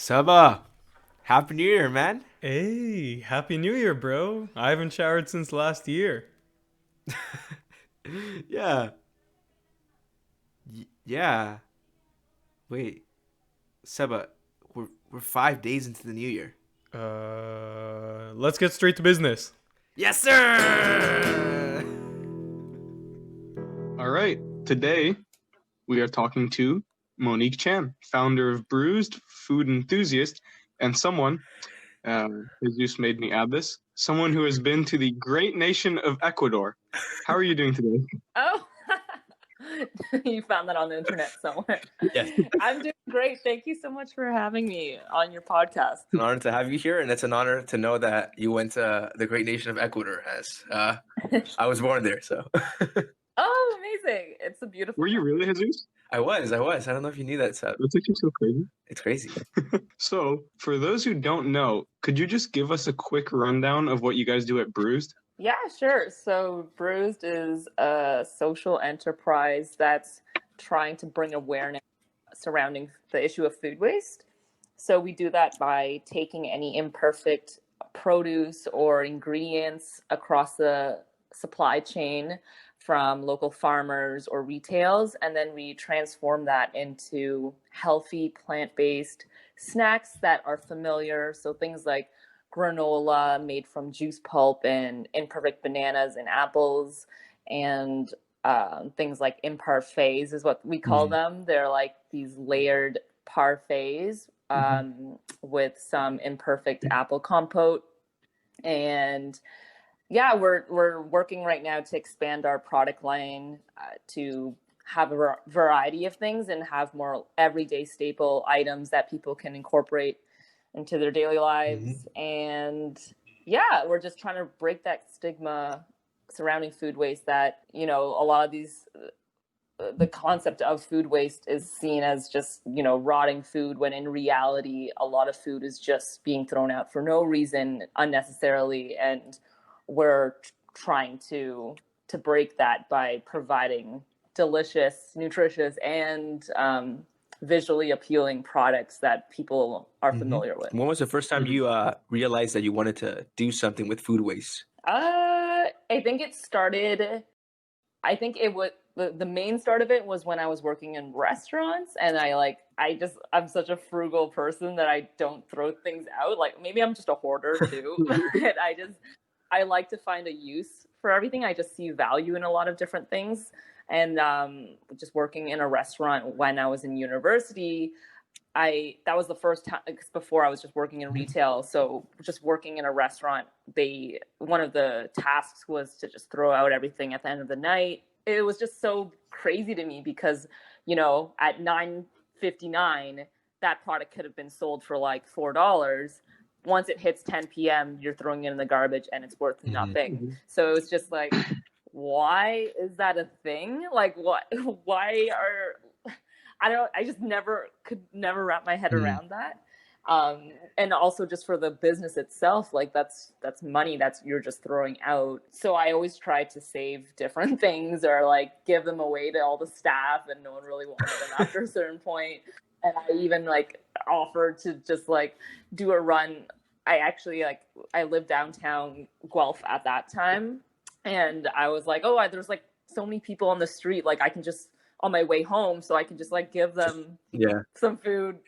Saba, Happy New Year, man. Hey, Happy New Year, bro. I haven't showered since last year. Yeah, yeah. Wait, Saba, we're 5 days into the new year. Let's get straight to business. Yes, sir. All right. Today we are talking to Monique Chan, founder of Bruised, food enthusiast, and someone, Jesus made me add this, someone who has been to the great nation of Ecuador. How are you doing today? Oh, you found that on the internet somewhere. Yes, I'm doing great. Thank you so much for having me on your podcast. it's an honor to have you here, and it's an honor to know that you went to the great nation of Ecuador. As I was born there, so Oh, amazing. It's a beautiful. Were you really, Jesus? I was. I don't know if you knew that, Sab. That's actually so crazy. It's crazy. So, for those who don't know, could you just give us a quick rundown of what you guys do at Bruised? Yeah, sure. So, Bruised is a social enterprise that's trying to bring awareness surrounding the issue of food waste. So, we do that by taking any imperfect produce or ingredients across the supply chain from local farmers or retails, and then we transform that into healthy plant-based snacks that are familiar. So things like granola made from juice pulp and imperfect bananas and apples, and things like imparfaits is what we call them. They're like these layered parfaits with some imperfect apple compote. And yeah, we're working right now to expand our product line to have a variety of things and have more everyday staple items that people can incorporate into their daily lives. And yeah, we're just trying to break that stigma surrounding food waste that, a lot of these the concept of food waste is seen as just, rotting food, when in reality a lot of food is just being thrown out for no reason unnecessarily. And we're trying to break that by providing delicious, nutritious, and visually appealing products that people are familiar with. When was the first time you realized that you wanted to do something with food waste? I think it started. I think it was the main start of it was when I was working in restaurants, and I'm such a frugal person that I don't throw things out. Like, maybe I'm just a hoarder too. But I like to find a use for everything. I just see value in a lot of different things. And just working in a restaurant when I was in university, that was the first time, before I was just working in retail. So just working in a restaurant, one of the tasks was to just throw out everything at the end of the night. It was just so crazy to me because, at 9:59, that product could have been sold for like $4. Once it hits 10 p.m., you're throwing it in the garbage and it's worth nothing. So it was just like, why is that a thing? Like, what? Why I just could never wrap my head around that. And also just for the business itself, like that's money you're just throwing out. So I always try to save different things or like give them away to all the staff, and no one really wanted them after a certain point. And I even like offered to just like do a run. I lived downtown Guelph at that time. And I was like, oh, there's like so many people on the street. Like I can just, on my way home, so I can just like give them some food.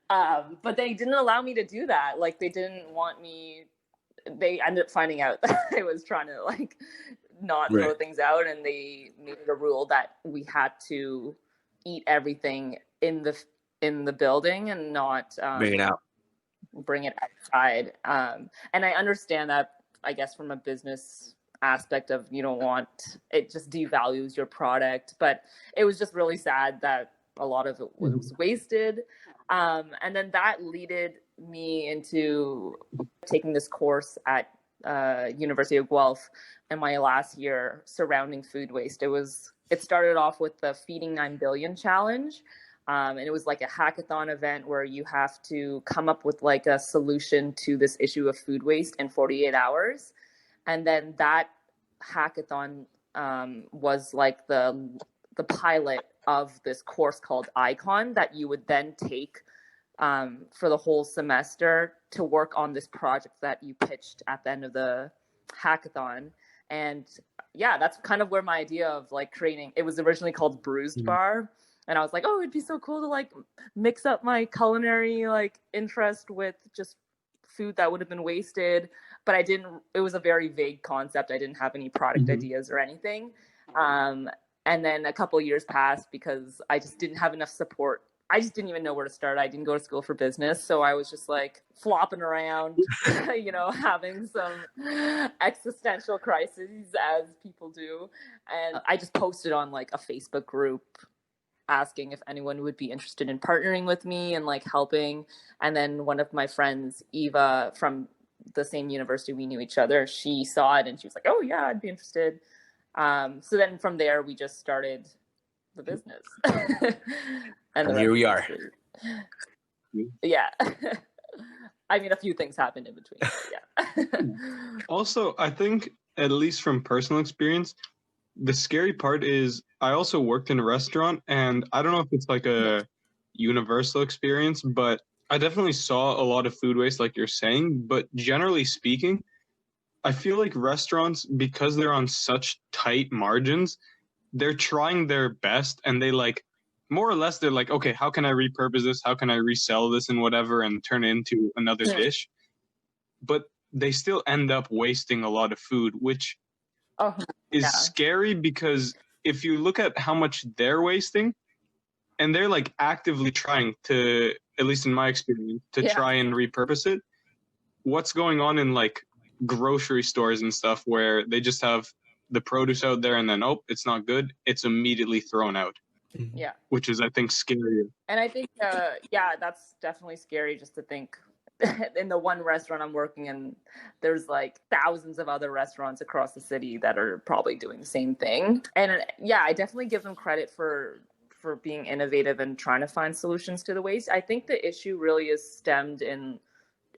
But they didn't allow me to do that. Like they didn't want me. They ended up finding out that I was trying to like not throw things out, and they made it a rule that we had to eat everything in the building and not bring it outside. And I understand that, I guess, from a business aspect of you don't want it, just devalues your product. But it was just really sad that a lot of it was wasted. And then that leaded me into taking this course at University of Guelph in my last year surrounding food waste. It started off with the Feeding 9 Billion Challenge. And it was like a hackathon event where you have to come up with like a solution to this issue of food waste in 48 hours. And then that hackathon was like the pilot of this course called Icon that you would then take for the whole semester to work on this project that you pitched at the end of the hackathon. And yeah, that's kind of where my idea of like creating, it was originally called Bruised Bar. And I was like, oh, it'd be so cool to like mix up my culinary like interest with just food that would have been wasted. But I didn't, it was a very vague concept. I didn't have any product ideas or anything. And then a couple of years passed because I just didn't have enough support. I just didn't even know where to start. I didn't go to school for business. So I was just like flopping around, you know, having some existential crises as people do. And I just posted on like a Facebook group asking if anyone would be interested in partnering with me and like helping. And then one of my friends, Eva, from the same university, we knew each other, she saw it and she was like, oh yeah, I'd be interested. So then from there, we just started the business. And here we are. Yeah. I mean, a few things happened in between. Yeah. Also, I think, at least from personal experience, the scary part is I also worked in a restaurant, and I don't know if it's like a universal experience, but I definitely saw a lot of food waste, like you're saying. But generally speaking, I feel like restaurants, because they're on such tight margins, they're trying their best, and they like, more or less, they're like, okay, how can I repurpose this? How can I resell this and whatever and turn it into another dish? But they still end up wasting a lot of food, which is scary, because if you look at how much they're wasting, and they're like actively trying to, at least in my experience, to try and repurpose it, what's going on in like grocery stores and stuff where they just have the produce out there and then, oh, it's not good, it's immediately thrown out. Yeah. Which is, I think, scarier. And I think, yeah, that's definitely scary just to think in the one restaurant I'm working in, there's like thousands of other restaurants across the city that are probably doing the same thing. And yeah, I definitely give them credit for being innovative and trying to find solutions to the waste. I think the issue really is stemmed in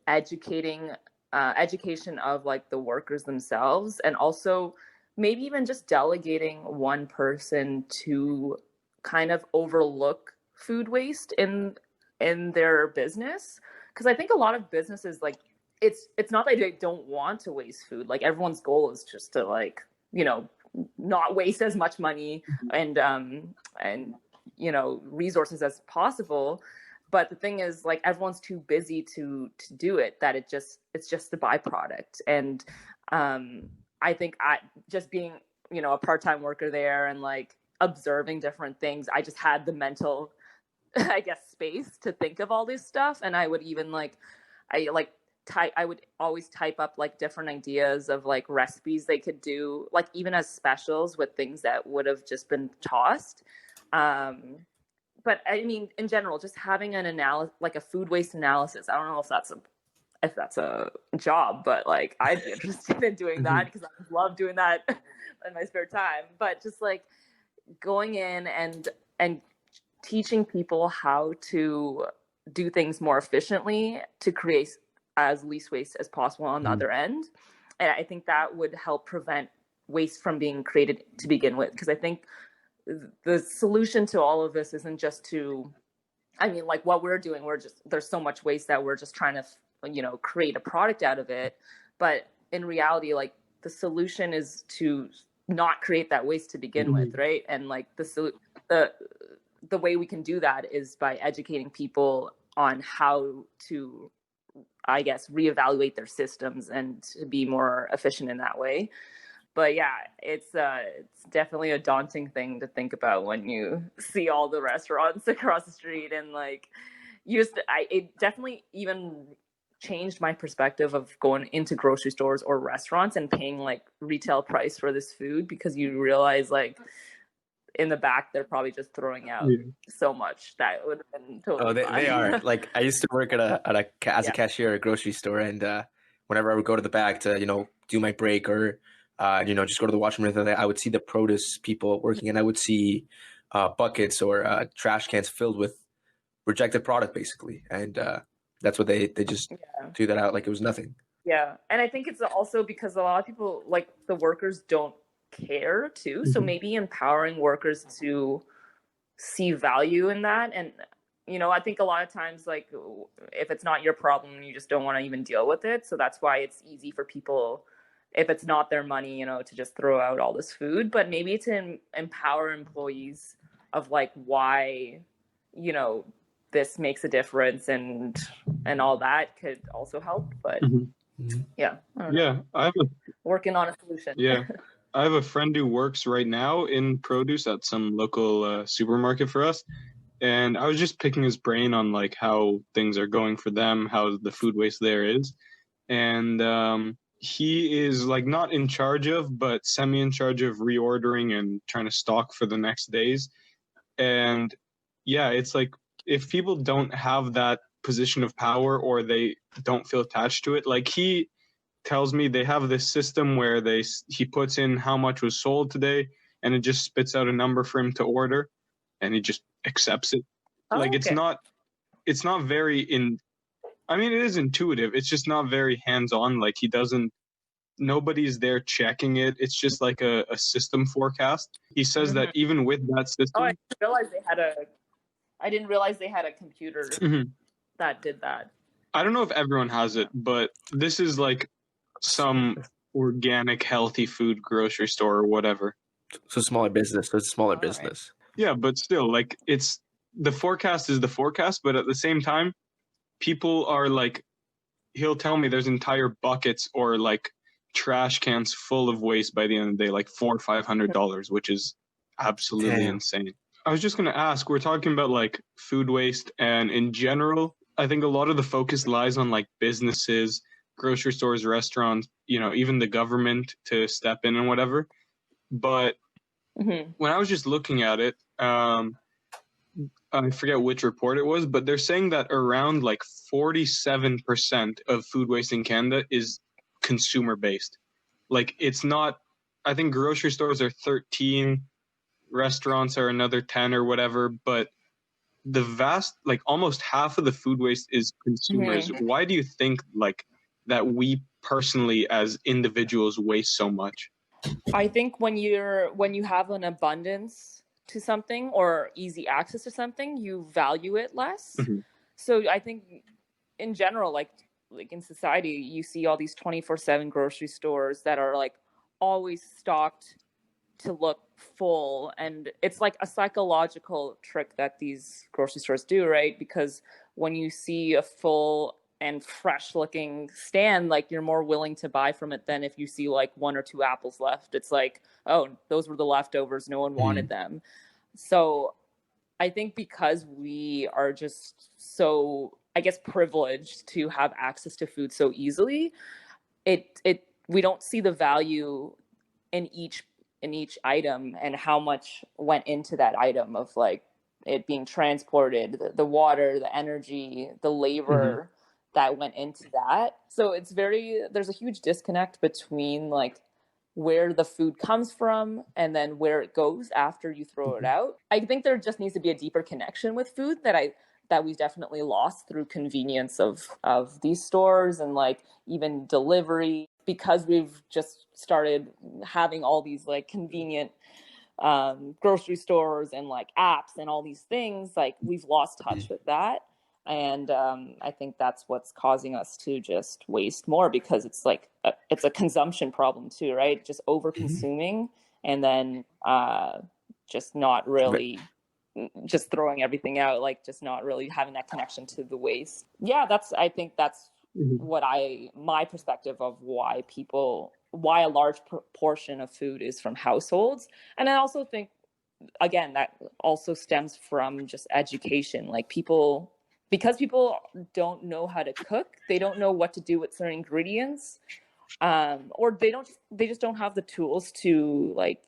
education of like the workers themselves, and also maybe even just delegating one person to kind of overlook food waste in their business. Because I think a lot of businesses, like, it's not that they don't want to waste food. Like, everyone's goal is just to, like, you know, not waste as much money and you know, resources as possible. But the thing is, like, everyone's too busy to do it, that it's just the byproduct. And I think just being, you know, a part-time worker there and like observing different things, I just had the mental, I guess, space to think of all this stuff. And I would even like, I would always type up like different ideas of like recipes they could do, like even as specials with things that would have just been tossed. But I mean, in general, just having an analysis, like a food waste analysis. I don't know if that's a job, but like I'd be interested in doing that because I love doing that in my spare time. But just like going in and teaching people how to do things more efficiently to create as least waste as possible on the other end. And I think that would help prevent waste from being created to begin with. Because I think the solution to all of this isn't just to, I mean, like what we're doing, there's so much waste that we're just trying to, you know, create a product out of it. But in reality, like the solution is to not create that waste to begin with, right? And like the way we can do that is by educating people on how to, I guess, reevaluate their systems and to be more efficient in that way. But yeah, it's definitely a daunting thing to think about when you see all the restaurants across the street, and like it definitely even changed my perspective of going into grocery stores or restaurants and paying like retail price for this food, because you realize like in the back they're probably just throwing out so much that would have been totally fine. They are. Like, I used to work as a cashier at a grocery store, and whenever I would go to the back to, you know, do my break or you know, just go to the washroom, I would see the produce people working, and I would see buckets or trash cans filled with rejected product, basically, and that's what they just threw that out like it was nothing. Yeah, and I think it's also because a lot of people, like the workers, don't care too. So maybe empowering workers to see value in that, and I think a lot of times, like, if it's not your problem, you just don't want to even deal with it. So that's why it's easy for people, if it's not their money, to just throw out all this food. But maybe to empower employees of like why, this makes a difference and all that could also help. But yeah, I don't know. Yeah, Working on a solution. Yeah. I have a friend who works right now in produce at some local supermarket for us. And I was just picking his brain on like how things are going for them, how the food waste there is. And he is like not in charge of, but semi in charge of reordering and trying to stock for the next days. And yeah, it's like if people don't have that position of power or they don't feel attached to it, like he tells me they have this system where he puts in how much was sold today and it just spits out a number for him to order and he just accepts it. Like it's not very it is intuitive. It's just not very hands-on. Like nobody's there checking it. It's just like a system forecast. He says that even with that system. Oh, I didn't realize they had a computer that did that. I don't know if everyone has it, but this is like some organic, healthy food grocery store or whatever. So smaller business. So it's a smaller business. Right. Yeah, but still, like the forecast is the forecast, but at the same time, people are like, he'll tell me there's entire buckets or like trash cans full of waste by the end of the day, like $400 or $500, which is absolutely insane. I was just going to ask, we're talking about like food waste, and in general, I think a lot of the focus lies on like businesses, grocery stores, restaurants, even the government to step in and whatever. But when I was just looking at it, I forget which report it was, but they're saying that around like 47% of food waste in Canada is consumer based. Like it's not, I think grocery stores are 13, restaurants are another 10 or whatever, but the almost half of the food waste is consumers. Why do you think like that we personally as individuals waste so much? I think when you have an abundance to something or easy access to something, you value it less. So I think in general, like in society, you see all these 24/7 grocery stores that are like always stocked to look full, and it's like a psychological trick that these grocery stores do, right? Because when you see a full and fresh looking stand, like you're more willing to buy from it than if you see like 1 or 2 apples left. It's like, oh, those were the leftovers, no one wanted them. So I think because we are just so, I guess, privileged to have access to food so easily, we don't see the value in each item and how much went into that item of like it being transported, the water, the energy, the labor that went into that. So there's a huge disconnect between like where the food comes from and then where it goes after you throw it out. I think there just needs to be a deeper connection with food that we've definitely lost through convenience of these stores and like even delivery, because we've just started having all these like convenient grocery stores and like apps and all these things. Like we've lost touch with that. And I think that's what's causing us to just waste more, because it's like it's a consumption problem too, right? Just over consuming and then just not really just throwing everything out, like just not really having that connection to the waste. Yeah, I think that's what my perspective of why a large portion of food is from households. And I also think, again, that also stems from just education. Like because people don't know how to cook, they don't know what to do with certain ingredients, or they just don't have the tools to like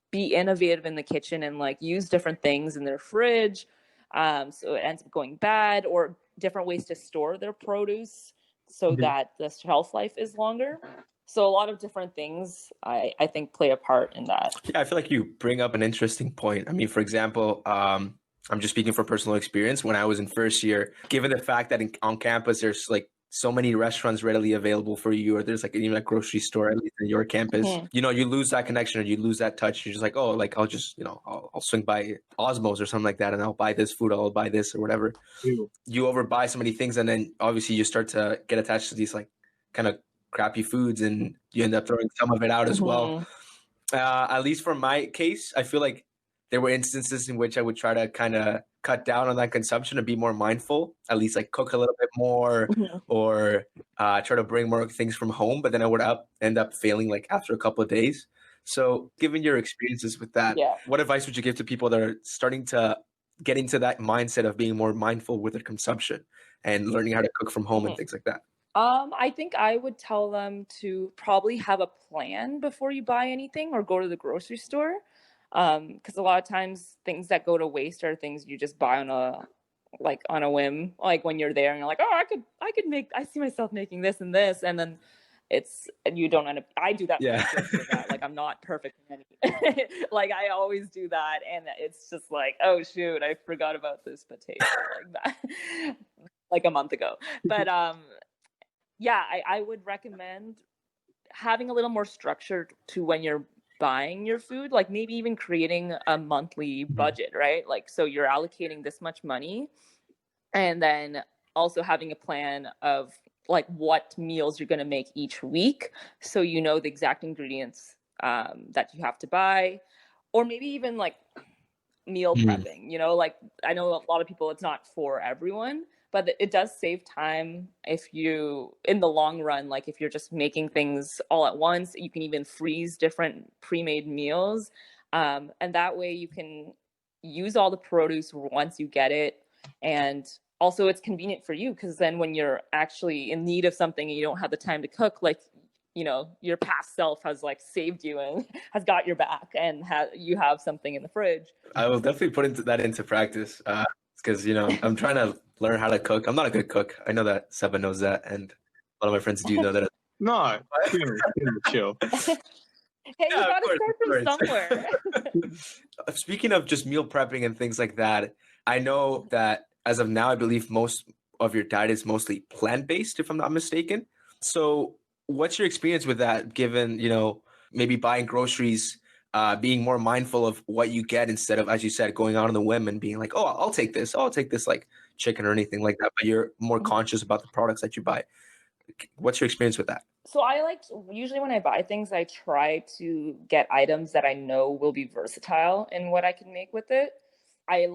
be innovative in the kitchen and like use different things in their fridge. So it ends up going bad, or different ways to store their produce so that the shelf life is longer. So a lot of different things, I think, play a part in that. Yeah, I feel like you bring up an interesting point. I mean, for example, I'm just speaking from personal experience. When I was in first year, given the fact that on campus there's like so many restaurants readily available for you, or there's like even a grocery store, at least in your campus, Mhm. you know, you lose that connection or you lose that touch. You're just like, oh, like I'll just, you know, I'll swing by Osmos or something like that and I'll buy this food, I'll buy this or whatever. Ew. You overbuy so many things and then obviously you start to get attached to these like kind of crappy foods and you end up throwing some of it out as well. Mhm. At least for my case, I feel like there were instances in which I would try to kind of cut down on that consumption and be more mindful, at least like cook a little bit more Mhm. or try to bring more things from home. But then I would end up failing like after a couple of days. So, given your experiences with that, Yeah. what advice would you give to people that are starting to get into that mindset of being more mindful with their consumption and learning how to cook from home and Mhm. things like that? I think I would tell them to probably have a plan before you buy anything or go to the grocery store. Because a lot of times things that go to waste are things you just buy on a whim, like when you're there and you're like, oh, I see myself making this and this, and then and you don't end up. I do that. Yeah. I'm guilty of that. Like I'm not perfect in any. Like I always do that, and it's just like, oh shoot, I forgot about this potato like that, like a month ago. But yeah, I would recommend having a little more structure to when you're buying your food, like maybe even creating a monthly budget, right? Like, so you're allocating this much money, and then also having a plan of like what meals you're going to make each week. So you know the exact ingredients that you have to buy, or maybe even like meal prepping, you know, like I know a lot of people, it's not for everyone, but it does save time if you, in the long run, like if you're just making things all at once, you can even freeze different pre-made meals. And that way you can use all the produce once you get it. And also it's convenient for you because then when you're actually in need of something and you don't have the time to cook, like, you know, your past self has like saved you and has got your back and you have something in the fridge. I will definitely put that into practice because, you know, I'm trying to learn how to cook. I'm not a good cook. I know that Seba knows that, and a lot of my friends do know that. No, chill. Hey, you Yeah, gotta of start from course. somewhere. Speaking of just meal prepping and things like that, I know that as of now, I believe most of your diet is mostly plant-based, if I'm not mistaken. So what's your experience with that, given, you know, maybe buying groceries, being more mindful of what you get instead of, as you said, going out on the whim and being like, oh, I'll take this. Oh, I'll take this like chicken or anything like that. But you're more conscious about the products that you buy. What's your experience with that? So usually when I buy things, I try to get items that I know will be versatile in what I can make with it. I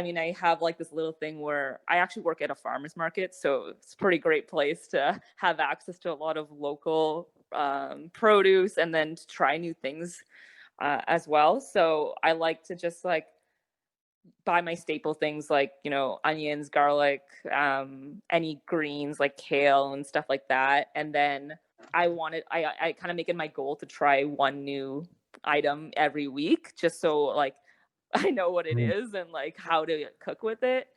mean, I have like this little thing where I actually work at a farmer's market. So it's a pretty great place to have access to a lot of local produce and then to try new things as well. So I like to just like buy my staple things like, you know, onions, garlic, any greens like kale and stuff like that. And then I kind of make it my goal to try one new item every week, just so like I know what it is and like how to cook with it.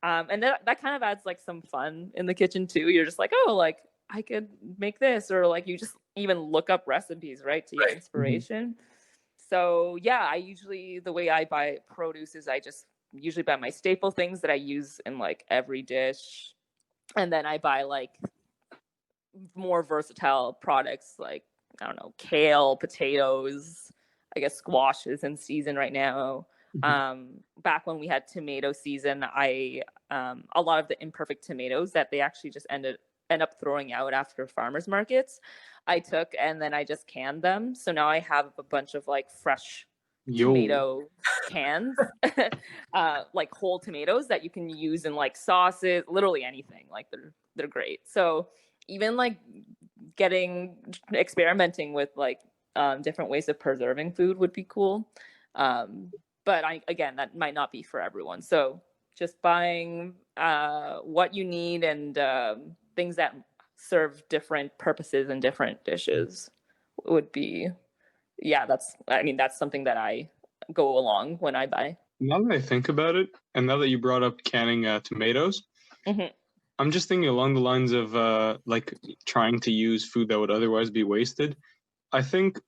And that kind of adds like some fun in the kitchen too. You're just like, oh, like I could make this, or like you just even look up recipes, right, to get inspiration. So yeah, the way I buy produce is I just usually buy my staple things that I use in like every dish. And then I buy like more versatile products like, I don't know, kale, potatoes, I guess squash is in season right now. Back when we had tomato season, a lot of the imperfect tomatoes that they actually just end up throwing out after farmers markets, I took and then I just canned them. So now I have a bunch of like fresh tomato cans, like whole tomatoes that you can use in like sauces, literally anything. Like they're great. So even like experimenting with like different ways of preserving food would be cool. But again, that might not be for everyone. So just buying what you need and things that serve different purposes and different dishes would be, yeah, that's something that I go along when I buy. Now that I think about it, and now that you brought up canning tomatoes, I'm just thinking along the lines of like trying to use food that would otherwise be wasted. I think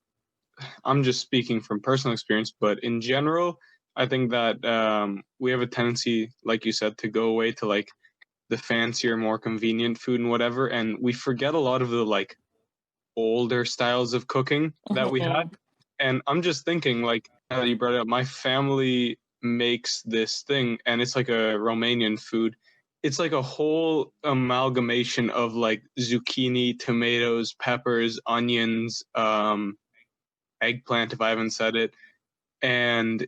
I'm just speaking from personal experience, but in general, I think that we have a tendency, like you said, to go away to like the fancier, more convenient food and whatever, and we forget a lot of the like older styles of cooking that we had. And I'm just thinking, like, now that you brought it up, my family makes this thing, and it's like a Romanian food. It's like a whole amalgamation of like zucchini, tomatoes, peppers, onions, eggplant, if I haven't said it, and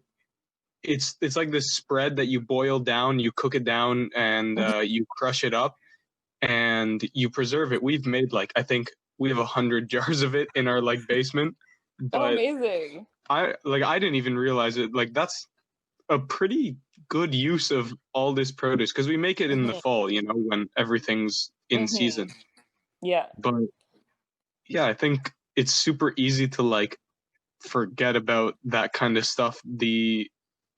it's like this spread that you boil down, you cook it down, and you crush it up, and you preserve it. We've made like, I think we have 100 jars of it in our like basement. Oh, But amazing. I didn't even realize it. Like that's a pretty good use of all this produce because we make it in the fall, you know, when everything's in season. Yeah. But yeah, I think it's super easy to like forget about that kind of stuff, the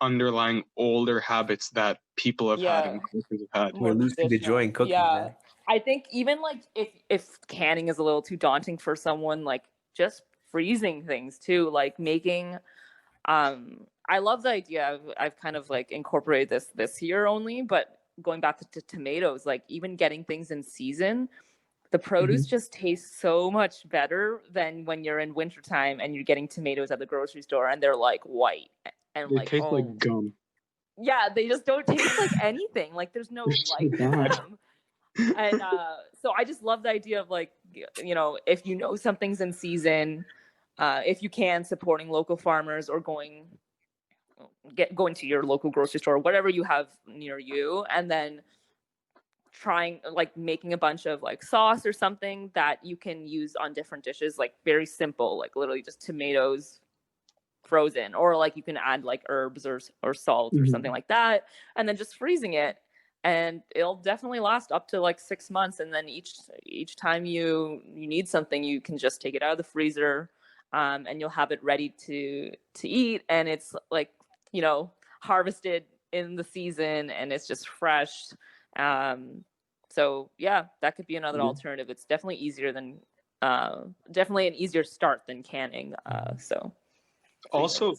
underlying older habits that people have had and cultures have had. We're losing the joy in cooking. Yeah. Man. I think even like if canning is a little too daunting for someone, like just freezing things too, like making I love the idea. I've kind of like incorporated this year only, but going back to tomatoes, like even getting things in season, the produce just tastes so much better than when you're in wintertime and you're getting tomatoes at the grocery store and they're like white and They like, taste like gum. yeah, they just don't taste like anything. Like there's no life in them. And so I just love the idea of like, you know, if you know something's in season, if you can, supporting local farmers or going to your local grocery store, whatever you have near you, and then trying like making a bunch of like sauce or something that you can use on different dishes, like very simple, like literally just tomatoes frozen, or like you can add like herbs or salt or something like that, and then just freezing it, and it'll definitely last up to like 6 months. And then each time you need something, you can just take it out of the freezer, and you'll have it ready to eat, and it's like, you know, harvested in the season and it's just fresh. So yeah, that could be another alternative. It's definitely easier than definitely an easier start than canning. So also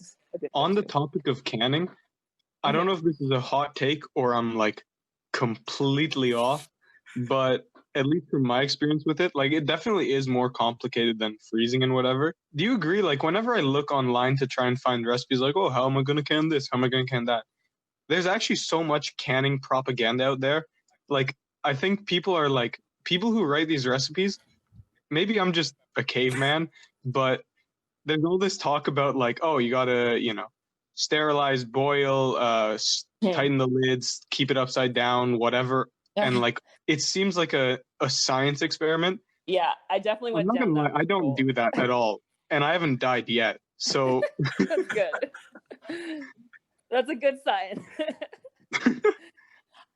on the topic of canning, I don't know if this is a hot take or I'm like completely off, but at least from my experience with it, like it definitely is more complicated than freezing and whatever. Do you agree? Like whenever I look online to try and find recipes, like, oh, how am I going to can this? How am I going to can that? There's actually so much canning propaganda out there. Like, I think people who write these recipes, maybe I'm just a caveman, but there's all this talk about like, oh, you gotta, you know, sterilize, boil, tighten the lids, keep it upside down, whatever. And like, it seems like a science experiment. Yeah, I definitely went I'm not down gonna that lie, I don't hole. do that at all. And I haven't died yet. So That's good. That's a good sign.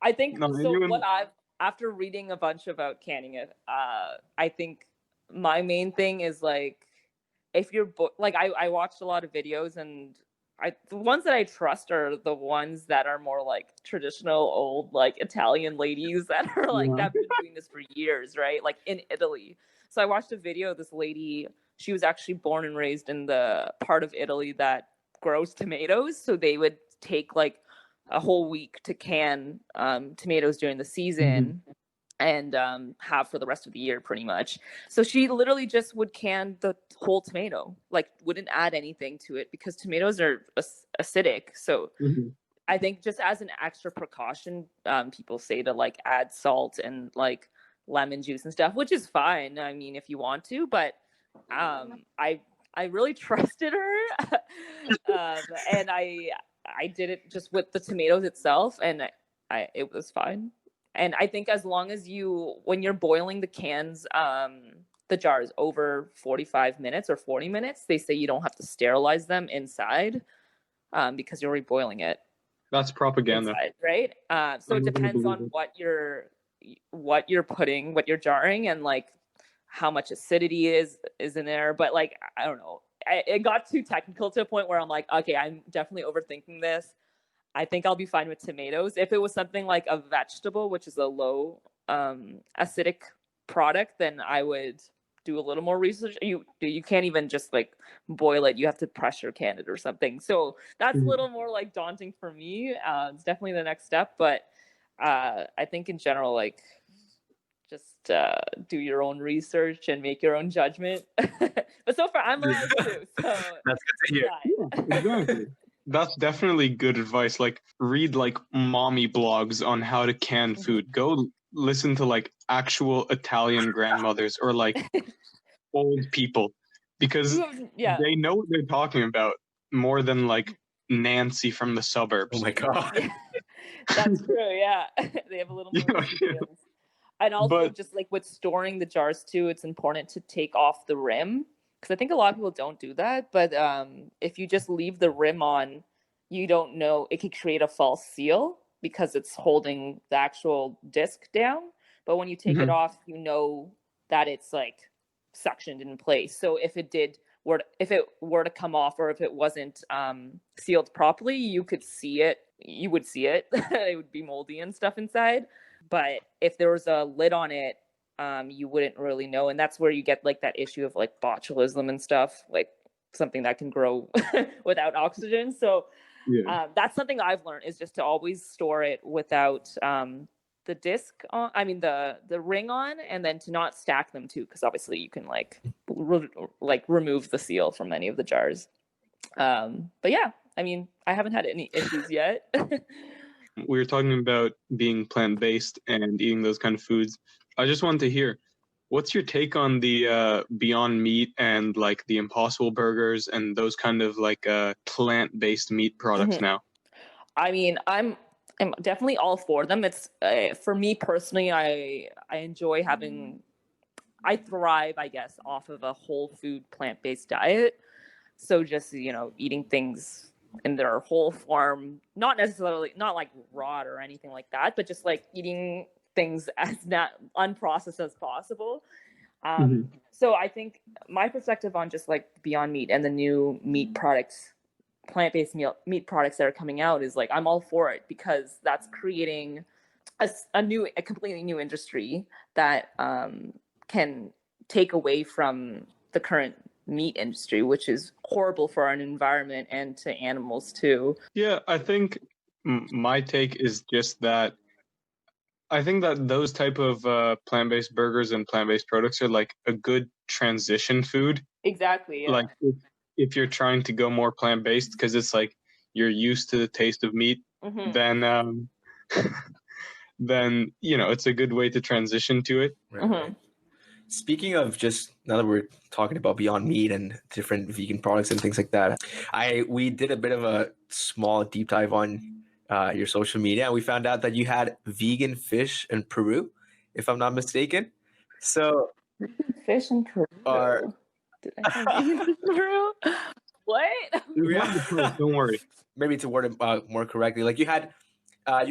I think after reading a bunch about canning it, I think my main thing is like, if you're like, I watched a lot of videos, and the ones that I trust are the ones that are more like traditional old like Italian ladies that are like that have been doing this for years, right? Like in Italy. So I watched a video of this lady. She was actually born and raised in the part of Italy that grows tomatoes. So they would take like a whole week to can tomatoes during the season, and have for the rest of the year pretty much. So she literally just would can the whole tomato, like wouldn't add anything to it because tomatoes are acidic. So I think just as an extra precaution, people say to like add salt and like lemon juice and stuff, which is fine. I mean, if you want to, but I really trusted her, and I did it just with the tomatoes itself, and it was fine. And I think as long as when you're boiling the cans, the jars over 45 minutes or 40 minutes, they say you don't have to sterilize them inside, because you're reboiling it. That's propaganda, inside, right? So it depends on what you're putting, what you're jarring, and like how much acidity is in there. But like, I don't know. It got too technical to a point where I'm like, okay, I'm definitely overthinking this. I think I'll be fine with tomatoes. If it was something like a vegetable, which is a low acidic product, then I would do a little more research. You can't even just like boil it. You have to pressure can it or something. So that's a little more like daunting for me. It's definitely the next step, but I think in general, like, just do your own research and make your own judgment. But so far, I'm alive too, so That's good to hear. Yeah, exactly. That's definitely good advice. Like, read like mommy blogs on how to can food. Go listen to like actual Italian grandmothers or like old people, because Yeah. they know what they're talking about more than like Nancy from the suburbs. Oh my god. Yeah. That's true. Yeah, they have a little more Yeah, experience. And also, But just like with storing the jars too, it's important to take off the rim, because I think a lot of people don't do that. But if you just leave the rim on, you don't know, it could create a false seal because it's holding the actual disc down. But when you take it Mhm. off, you know that it's like suctioned in place. So if it were to come off, or if it wasn't sealed properly, you could see it. You would see it. It would be moldy and stuff inside. But if there was a lid on it, you wouldn't really know. And that's where you get like that issue of like botulism and stuff, like something that can grow without oxygen. So yeah, that's something I've learned, is just to always store it without the disc on, I mean the ring on, and then to not stack them too, because obviously you can like remove the seal from any of the jars. But yeah, I mean, I haven't had any issues yet. we were talking about being plant-based and eating those kind of foods. I just wanted to hear, what's your take on the Beyond Meat and like the Impossible Burgers and those kind of like plant-based meat products now? I mean, I'm definitely all for them. It's for me personally, I enjoy having, I thrive, I guess, off of a whole food plant-based diet. So just, eating things in their whole form, not necessarily, not like raw or anything like that, but just like eating things as not unprocessed as possible. So I think my perspective on just like Beyond Meat and the new meat products, plant-based meat products that are coming out, is like, I'm all for it, because that's creating a completely new industry that can take away from the current meat industry, which is horrible for our environment and to animals too. Yeah, I think my take is just that I think that those type of plant-based burgers and plant-based products are like a good transition food. Exactly. Yeah. Like if you're trying to go more plant-based, because it's like you're used to the taste of meat, then then it's a good way to transition to it. Right. Speaking of, just now that we're talking about Beyond Meat and different vegan products and things like that, we did a bit of a small deep dive on your social media, and we found out that you had vegan fish in Peru, if I'm not mistaken. So Fish in Peru. Did I have vegan in Peru? What? Don't worry. maybe to word it more correctly, like you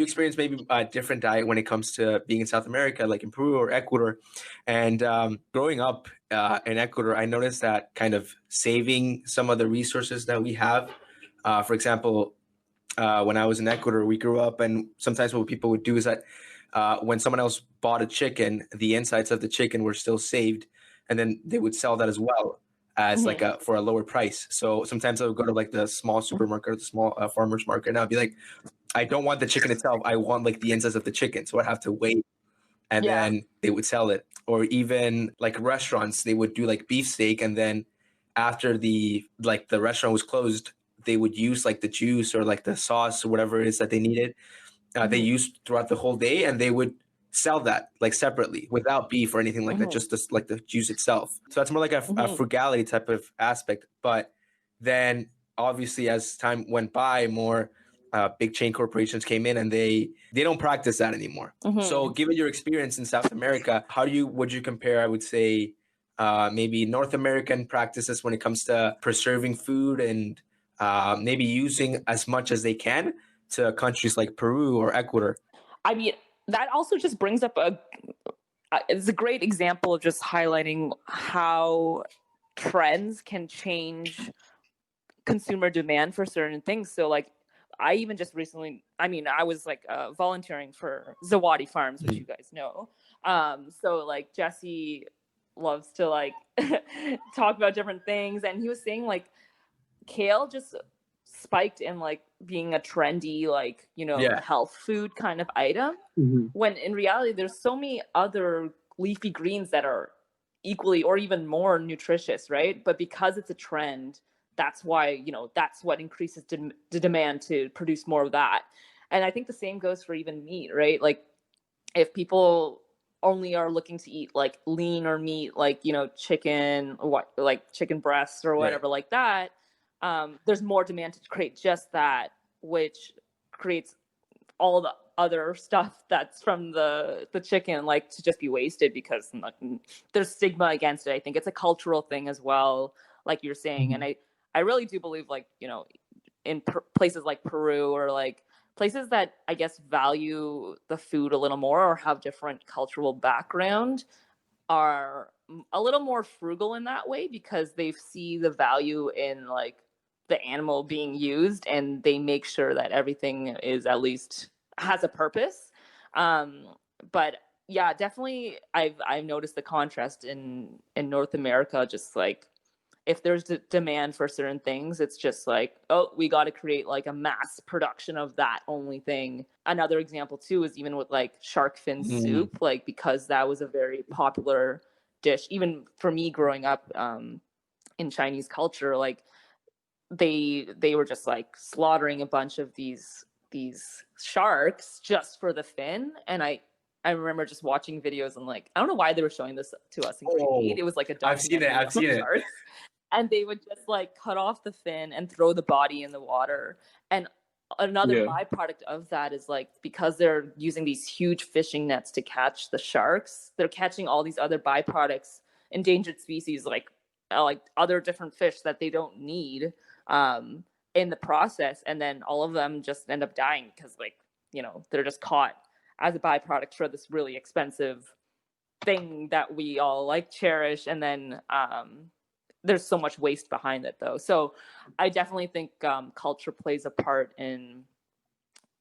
experienced maybe a different diet when it comes to being in South America, like in Peru or Ecuador. And growing up in Ecuador, I noticed that kind of saving some of the resources that we have. For example, when I was in Ecuador, we grew up, and sometimes what people would do is that when someone else bought a chicken, the insides of the chicken were still saved, and then they would sell that as well as like for a lower price. So sometimes I would go to like the small supermarket or the small farmers market, and I'd be like, I don't want the chicken itself. I want like the insides of the chicken. So I'd have to wait, and then they would sell it. Or even like restaurants, they would do like beefsteak, and then after the restaurant was closed, they would use like the juice or like the sauce or whatever it is that they needed. They used throughout the whole day, and they would sell that like separately without beef or anything like that, just this, like the juice itself. So that's more like a frugality type of aspect. But then obviously as time went by, more big chain corporations came in, and they don't practice that anymore. So given your experience in South America, would you compare, I would say, maybe North American practices when it comes to preserving food and maybe using as much as they can to countries like Peru or Ecuador? I mean, that also just brings up it's a great example of just highlighting how trends can change consumer demand for certain things. So like, I even just recently, I was like volunteering for Zawadi Farms, which you guys know. So like Jesse loves to like talk about different things, and he was saying like kale just spiked in like being a trendy, like, Yeah. health food kind of item, when in reality there's so many other leafy greens that are equally or even more nutritious, right? But because it's a trend, that's why, that's what increases the demand to produce more of that. And I think the same goes for even meat, right? Like if people only are looking to eat like leaner meat, like, chicken, like chicken breasts or whatever, like that, there's more demand to create just that, which creates all the other stuff that's from the chicken, like, to just be wasted because there's stigma against it. I think it's a cultural thing as well, like you're saying. And I really do believe, like, in places like Peru or like places that I guess value the food a little more or have different cultural background are a little more frugal in that way because they see the value in like the animal being used, and they make sure that everything is at least has a purpose. But yeah, definitely I've noticed the contrast in North America. Just like if there's demand for certain things, it's just like, oh, we got to create like a mass production of that only thing. Another example too is even with like shark fin soup, like because that was a very popular dish, even for me growing up in Chinese culture. Like they were just like slaughtering a bunch of these sharks just for the fin. And I remember just watching videos and like, I don't know why they were showing this to us in grade 8. It was like a documentary. I've seen it. Sharks. And they would just like cut off the fin and throw the body in the water. And another byproduct of that is like, because they're using these huge fishing nets to catch the sharks, they're catching all these other byproducts, endangered species, like other different fish that they don't need in the process. And then all of them just end up dying because, like, they're just caught as a byproduct for this really expensive thing that we all like cherish. And then there's so much waste behind it though. So I definitely think culture plays a part in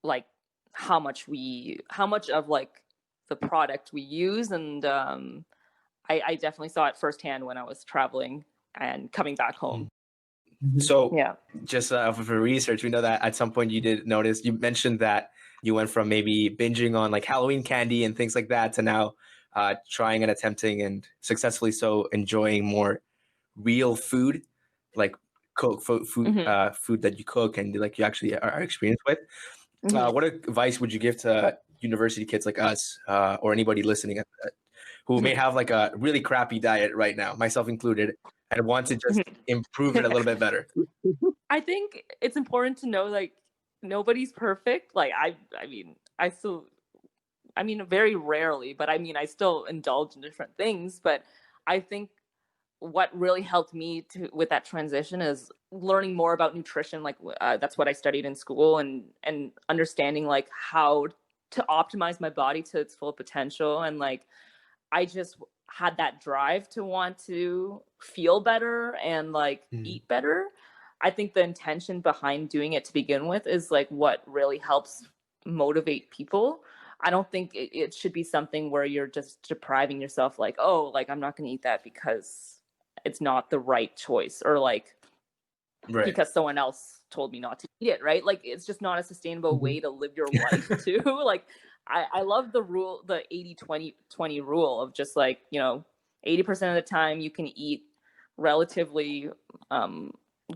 like how much of like the product we use. And I definitely saw it firsthand when I was traveling and coming back home. So just for research, we know that at some point you mentioned that you went from maybe binging on like Halloween candy and things like that to now trying and attempting and successfully so enjoying more real food, like food that you cook and like you actually are experienced with. What advice would you give to university kids like us or anybody listening who may have like a really crappy diet right now, myself included, and want to just improve it a little bit better? I think it's important to know like nobody's perfect. Like I mean very rarely, but I mean I still indulge in different things. But I think what really helped me with that transition is learning more about nutrition. Like that's what I studied in school, and understanding like how to optimize my body to its full potential. And like I just had that drive to want to feel better and like eat better. I think the intention behind doing it to begin with is like what really helps motivate people. I don't think it should be something where you're just depriving yourself, like, oh, like I'm not going to eat that because it's not the right choice, or like because someone else told me not to eat it, right? Like it's just not a sustainable way to live your life too. Like I love the rule, the 80-20-20 rule of just like, 80% of the time you can eat relatively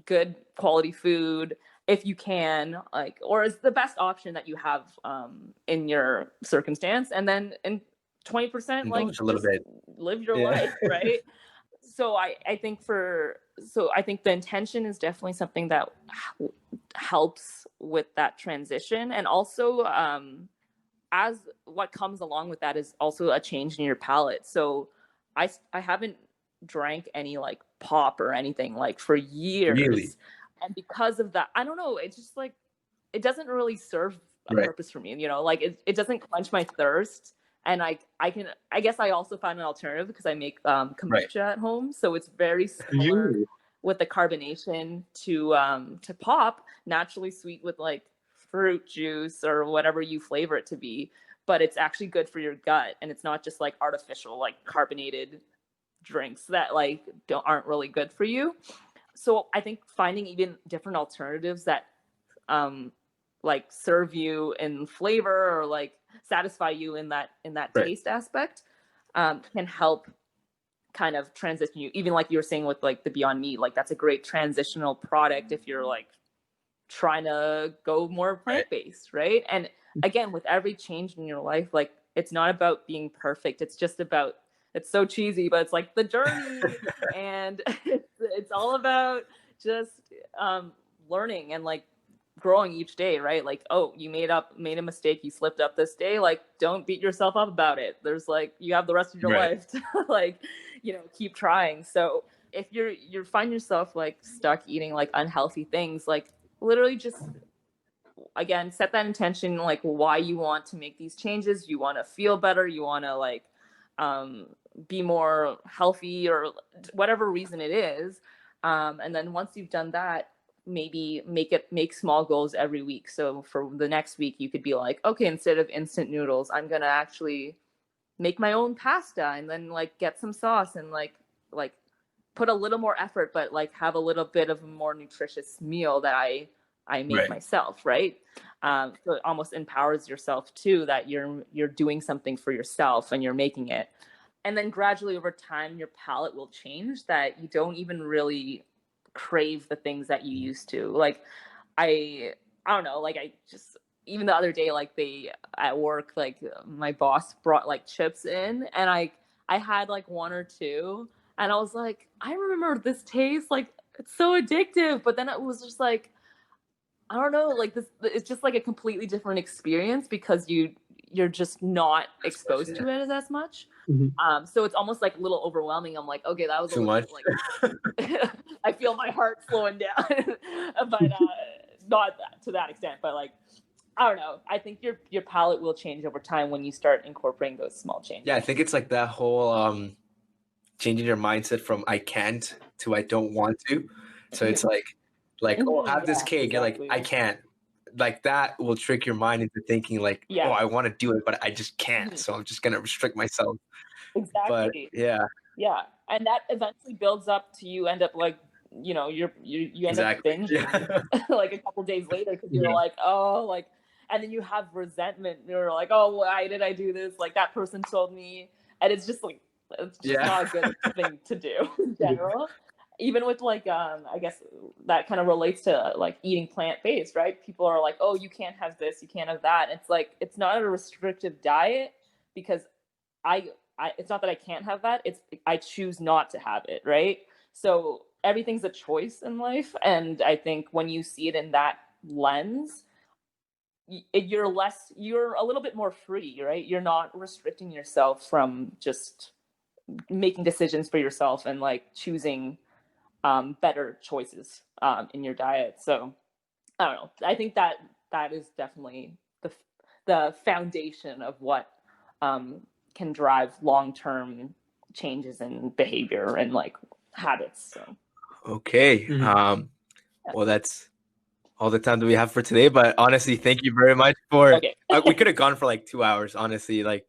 good quality food if you can, like, or is the best option that you have in your circumstance. And then in 20%, like a little bit, live your life, right? So I think the intention is definitely something that helps with that transition. And also as what comes along with that is also a change in your palate. So I haven't drank any like pop or anything like for years. Really? And because of that, I don't know, it's just like it doesn't really serve a purpose for me, like it doesn't quench my thirst. And I guess I also find an alternative because I make kombucha at home, so it's very similar with the carbonation to pop, naturally sweet with like fruit juice or whatever you flavor it to be. But it's actually good for your gut, and it's not just like artificial like carbonated drinks that like aren't really good for you. So I think finding even different alternatives that like serve you in flavor or like satisfy you in that Right. taste aspect, can help kind of transition you. Even like you were saying with like the Beyond Meat, like that's a great transitional product if you're like trying to go more plant-based, right? And again, with every change in your life, like it's not about being perfect. It's just about, it's so cheesy, but it's like the journey. And it's all about just learning and like growing each day, right? Like, oh, you made a mistake, you slipped up this day, like don't beat yourself up about it. There's like, you have the rest of your Right. life to like, you know, keep trying. So if you find yourself like stuck eating like unhealthy things, like literally just again set that intention, like why you want to make these changes. You want to feel better, you want to like be more healthy, or whatever reason it is. And then once you've done that, maybe make small goals every week. So for the next week you could be like, okay, instead of instant noodles, I'm gonna actually make my own pasta, and then like get some sauce and like put a little more effort, but like have a little bit of a more nutritious meal that I make Right. myself, right? So it almost empowers yourself too, that you're doing something for yourself and you're making it. And then gradually over time, your palate will change, that you don't even really crave the things that you used to. Like I don't know, like I just, even the other day, like they at work, like my boss brought like chips in, and I had like one or two, and I was like, I remember this taste, like it's so addictive. But then it was just like, I don't know, like this, it's just like a completely different experience because you're just not exposed to it as much. Mhm. So it's almost like a little overwhelming. I'm like, okay, that was a Too little much. like I feel my heart slowing down, but not to that extent. But like, I don't know. I think your palate will change over time when you start incorporating those small changes. Yeah, I think it's like that whole changing your mindset from I can't to I don't want to. So it's like oh, have this Yeah, cake. You're like, exactly. I can't. Like that will trick your mind into thinking like, oh, Yeah. I want to do it, but I just can't. So I'm just gonna restrict myself. But Exactly. yeah, Yeah, and that eventually builds up to you end up like, you know, you end up exactly. binging Yeah. like a couple days later because you're Yeah. like, oh, like, and then you have resentment. You're like, oh, why did I do this? Like that person told me, and it's just like, it's just Yeah. not a good thing to do in general. Even with like, I guess that kind of relates to like eating plant-based, right? People are like, oh, you can't have this, you can't have that. It's like, it's not a restrictive diet because it's not that I can't have that. It's I choose not to have it, right? So everything's a choice in life, and I think when you see it in that lens, you're a little bit more free, right? You're not restricting yourself from just making decisions for yourself and like choosing better choices in your diet. So I don't know. I think that is definitely the foundation of what um, can drive long term changes in behavior and like habits. So Okay. Well, that's all the time that we have for today. But honestly, thank you very much for. okay, We could have gone for like 2 hours. Honestly, like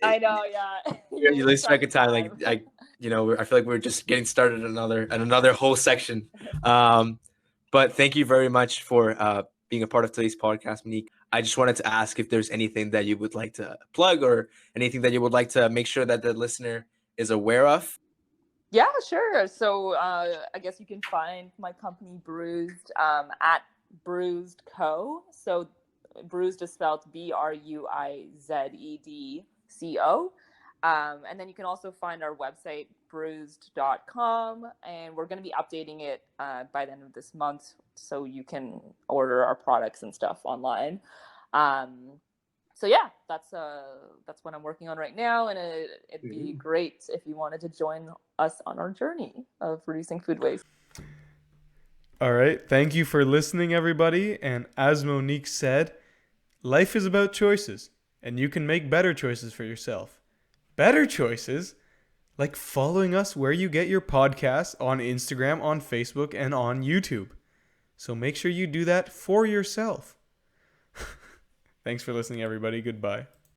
I know, yeah. you lose track of time. Like I feel like we're just getting started another whole section. But thank you very much for being a part of today's podcast, Monique. I just wanted to ask if there's anything that you would like to plug or anything that you would like to make sure that the listener is aware of. Yeah, sure. So I guess you can find my company Bruised at Bruised Co. So Bruised is spelled BRUIZEDCO. And then you can also find our website, bruised.com. And we're going to be updating it by the end of this month so you can order our products and stuff online. So yeah, that's what I'm working on right now, and it'd be great if you wanted to join us on our journey of reducing food waste. All right. Thank you for listening, everybody. And as Monique said, life is about choices, and you can make better choices for yourself. Better choices? Like following us where you get your podcasts on Instagram, on Facebook, and on YouTube. So make sure you do that for yourself. Thanks for listening, everybody. Goodbye.